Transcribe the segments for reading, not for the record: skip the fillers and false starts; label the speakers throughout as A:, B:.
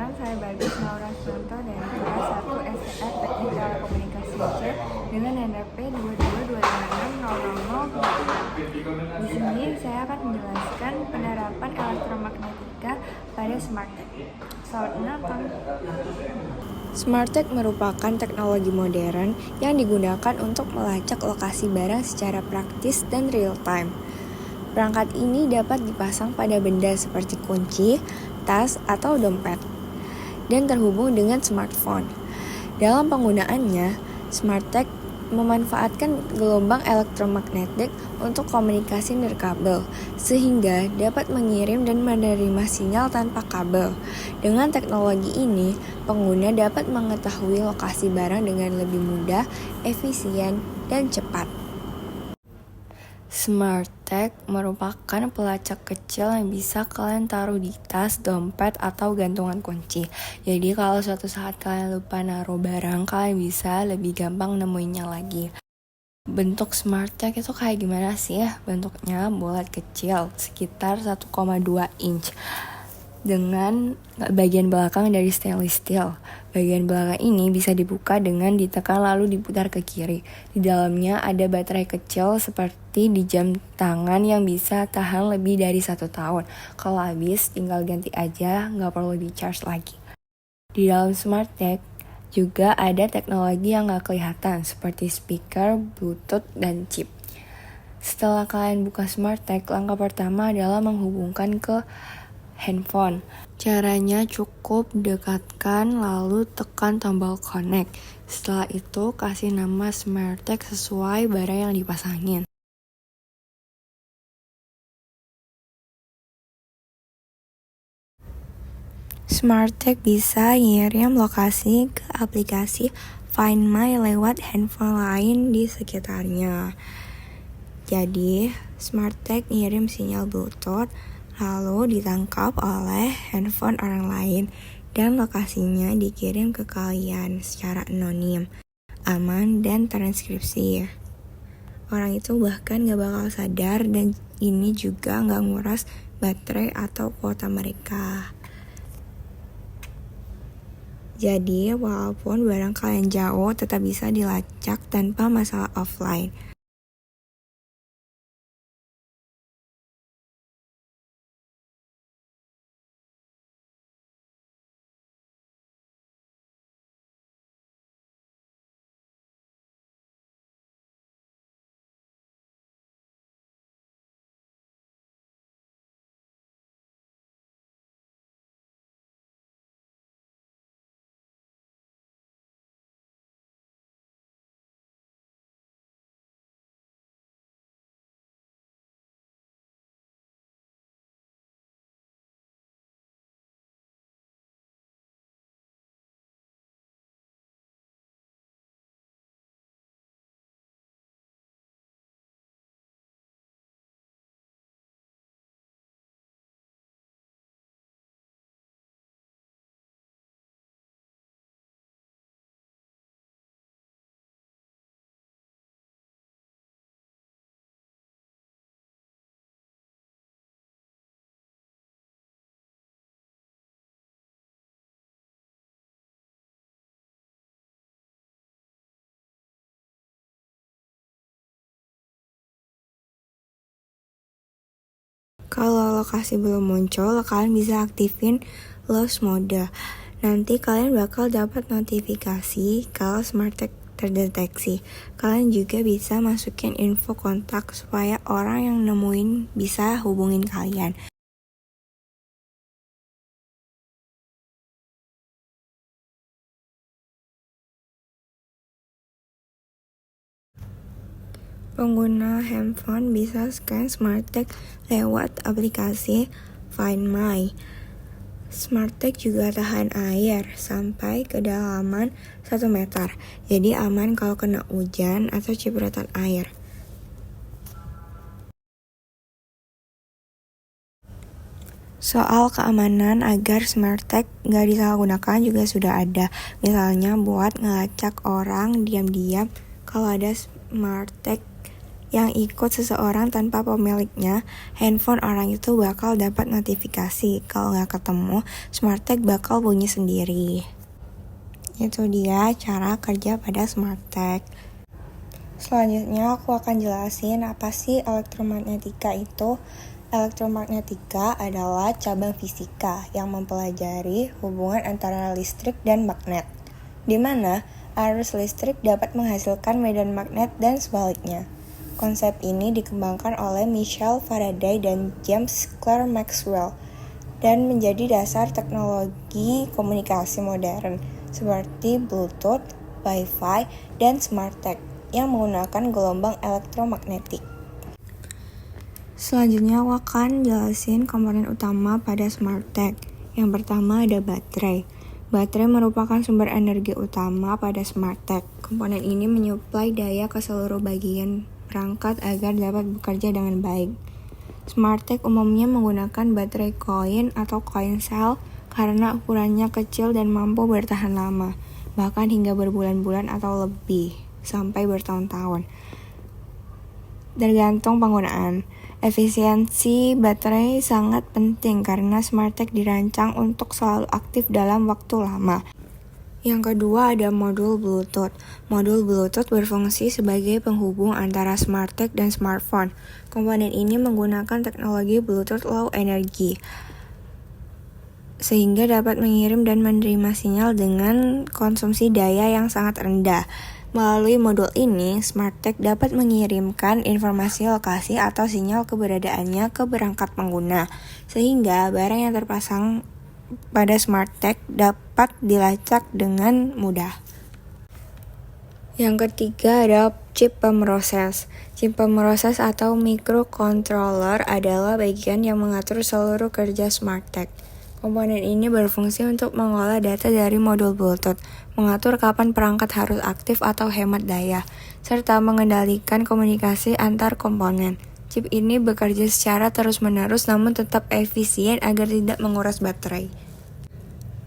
A: Perkenalkan, saya Bagus Maura Suwanto dari kelas 1 STR Teknik Telekomunikasi C dengan NRP 222560000. Di sini saya akan menjelaskan penerapan elektromagnetika pada Smart Tech. Selamat menonton. Smart Tech merupakan teknologi modern yang digunakan untuk melacak lokasi barang secara praktis dan real time. Perangkat ini dapat dipasang pada benda seperti kunci, tas, atau dompet, dan terhubung dengan smartphone. Dalam penggunaannya, Smart Tech memanfaatkan gelombang elektromagnetik untuk komunikasi nirkabel, sehingga dapat mengirim dan menerima sinyal tanpa kabel. Dengan teknologi ini, pengguna dapat mengetahui lokasi barang dengan lebih mudah, efisien, dan cepat. Smart Tech merupakan pelacak kecil yang bisa kalian taruh di tas, dompet, atau gantungan kunci. Jadi kalau suatu saat kalian lupa naruh barang, kalian bisa lebih gampang nemuinnya lagi. Bentuk Smart Tech itu kayak gimana sih ya? Bentuknya bulat kecil, sekitar 1,2 inch. Dengan bagian belakang dari stainless steel. Bagian belakang ini bisa dibuka dengan ditekan lalu diputar ke kiri. Di dalamnya ada baterai kecil seperti di jam tangan yang bisa tahan lebih dari 1 tahun. Kalau habis tinggal ganti aja, nggak perlu di charge lagi. Di dalam Smart Tech juga ada teknologi yang nggak kelihatan seperti speaker, bluetooth, dan chip. Setelah kalian buka Smart Tech, langkah pertama adalah menghubungkan ke handphone. Caranya cukup dekatkan lalu tekan tombol connect. Setelah itu kasih nama Smart Tech sesuai barang yang dipasangin. Smart Tech bisa ngirim lokasi ke aplikasi Find My lewat handphone lain di sekitarnya. Jadi, Smart Tech ngirim sinyal Bluetooth lalu ditangkap oleh handphone orang lain dan lokasinya dikirim ke kalian secara anonim, aman, dan transkripsi. Orang itu bahkan gak bakal sadar dan ini juga gak nguras baterai atau kuota mereka. Jadi walaupun barang kalian jauh tetap bisa dilacak tanpa masalah offline. Kalau lokasi belum muncul, kalian bisa aktifin Lost Mode. Nanti kalian bakal dapat notifikasi kalau Smart Tech terdeteksi. Kalian juga bisa masukin info kontak supaya orang yang nemuin bisa hubungin kalian. Pengguna handphone bisa scan Smart Tech lewat aplikasi Find My. Smart Tech juga tahan air sampai kedalaman 1 meter. Jadi aman kalau kena hujan atau cipratan air. Soal keamanan agar Smart Tech nggak disalahgunakan juga sudah ada. Misalnya buat ngelacak orang diam-diam kalau ada Smart Tech yang ikut seseorang tanpa pemiliknya, handphone orang itu bakal dapat notifikasi. Kalau nggak ketemu, smart tag bakal bunyi sendiri. Itu dia cara kerja pada smart tag. Selanjutnya aku akan jelasin apa sih elektromagnetika itu. Elektromagnetika adalah cabang fisika yang mempelajari hubungan antara listrik dan magnet, di mana arus listrik dapat menghasilkan medan magnet dan sebaliknya. Konsep ini dikembangkan oleh Michael Faraday dan James Clerk Maxwell dan menjadi dasar teknologi komunikasi modern seperti Bluetooth, Wi-Fi, dan smart tag yang menggunakan gelombang elektromagnetik. Selanjutnya aku akan jelasin komponen utama pada smart tag. Yang pertama ada baterai. Baterai merupakan sumber energi utama pada smart tag. Komponen ini menyuplai daya ke seluruh bagian perangkat agar dapat bekerja dengan baik. Smart tag umumnya menggunakan baterai koin atau coin cell karena ukurannya kecil dan mampu bertahan lama, bahkan hingga berbulan-bulan atau lebih, sampai bertahun-tahun. Tergantung penggunaan. Efisiensi baterai sangat penting karena smart tag dirancang untuk selalu aktif dalam waktu lama. Yang kedua ada modul Bluetooth. Modul Bluetooth berfungsi sebagai penghubung antara smart tag dan smartphone. Komponen ini menggunakan teknologi Bluetooth Low Energy, sehingga dapat mengirim dan menerima sinyal dengan konsumsi daya yang sangat rendah. Melalui modul ini, smart tag dapat mengirimkan informasi lokasi atau sinyal keberadaannya ke perangkat pengguna, sehingga barang yang terpasang pada smart tag dapat dilacak dengan mudah. Yang ketiga ada chip pemroses. Chip pemroses atau microcontroller adalah bagian yang mengatur seluruh kerja smart tag. Komponen ini berfungsi untuk mengolah data dari modul Bluetooth, mengatur kapan perangkat harus aktif atau hemat daya, serta mengendalikan komunikasi antar komponen. Chip ini bekerja secara terus-menerus namun tetap efisien agar tidak menguras baterai.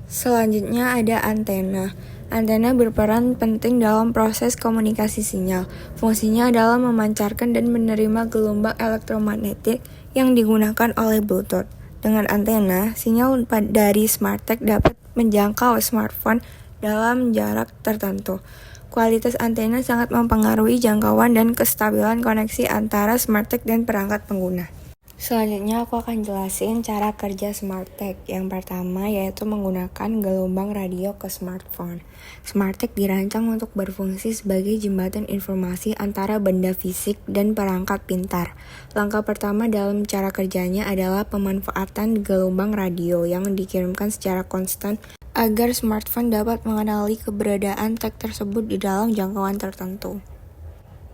A: Selanjutnya ada antena. Antena berperan penting dalam proses komunikasi sinyal. Fungsinya adalah memancarkan dan menerima gelombang elektromagnetik yang digunakan oleh Bluetooth. Dengan antena, sinyal dari smart tag dapat menjangkau smartphone dalam jarak tertentu. Kualitas antena sangat mempengaruhi jangkauan dan kestabilan koneksi antara smart tag dan perangkat pengguna. Selanjutnya aku akan jelasin cara kerja smart tag. Yang pertama yaitu menggunakan gelombang radio ke smartphone. Smart tag dirancang untuk berfungsi sebagai jembatan informasi antara benda fisik dan perangkat pintar. Langkah pertama dalam cara kerjanya adalah pemanfaatan gelombang radio yang dikirimkan secara konstan agar smartphone dapat mengenali keberadaan tag tersebut di dalam jangkauan tertentu.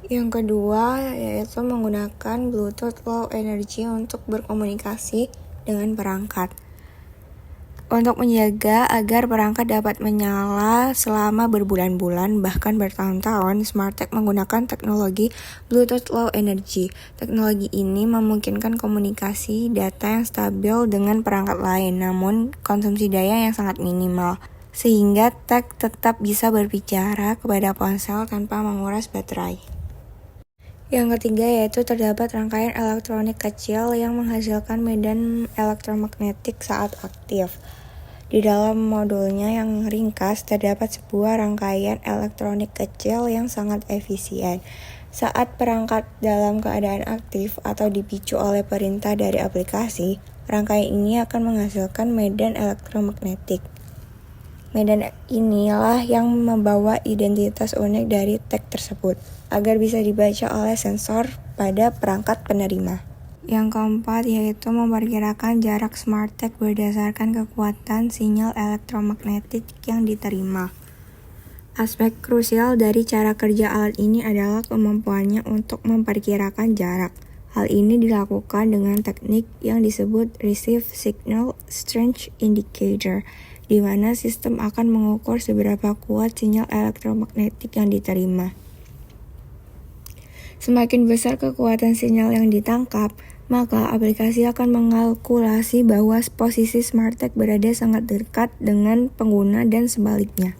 A: Yang kedua yaitu menggunakan Bluetooth Low Energy untuk berkomunikasi dengan perangkat. Untuk menjaga agar perangkat dapat menyala selama berbulan-bulan bahkan bertahun-tahun, smart tag menggunakan teknologi Bluetooth Low Energy. Teknologi ini memungkinkan komunikasi data yang stabil dengan perangkat lain, namun konsumsi daya yang sangat minimal, sehingga tag tetap bisa berbicara kepada ponsel tanpa menguras baterai. Yang ketiga yaitu terdapat rangkaian elektronik kecil yang menghasilkan medan elektromagnetik saat aktif. Di dalam modulnya yang ringkas terdapat sebuah rangkaian elektronik kecil yang sangat efisien. Saat perangkat dalam keadaan aktif atau dipicu oleh perintah dari aplikasi, rangkaian ini akan menghasilkan medan elektromagnetik. Medan inilah yang membawa identitas unik dari tag tersebut, agar bisa dibaca oleh sensor pada perangkat penerima. Yang keempat yaitu memperkirakan jarak smart tag berdasarkan kekuatan sinyal elektromagnetik yang diterima. Aspek krusial dari cara kerja alat ini adalah kemampuannya untuk memperkirakan jarak. Hal ini dilakukan dengan teknik yang disebut Receive Signal Strength Indicator, di mana sistem akan mengukur seberapa kuat sinyal elektromagnetik yang diterima. Semakin besar kekuatan sinyal yang ditangkap, maka aplikasi akan mengalkulasi bahwa posisi smart tag berada sangat dekat dengan pengguna dan sebaliknya.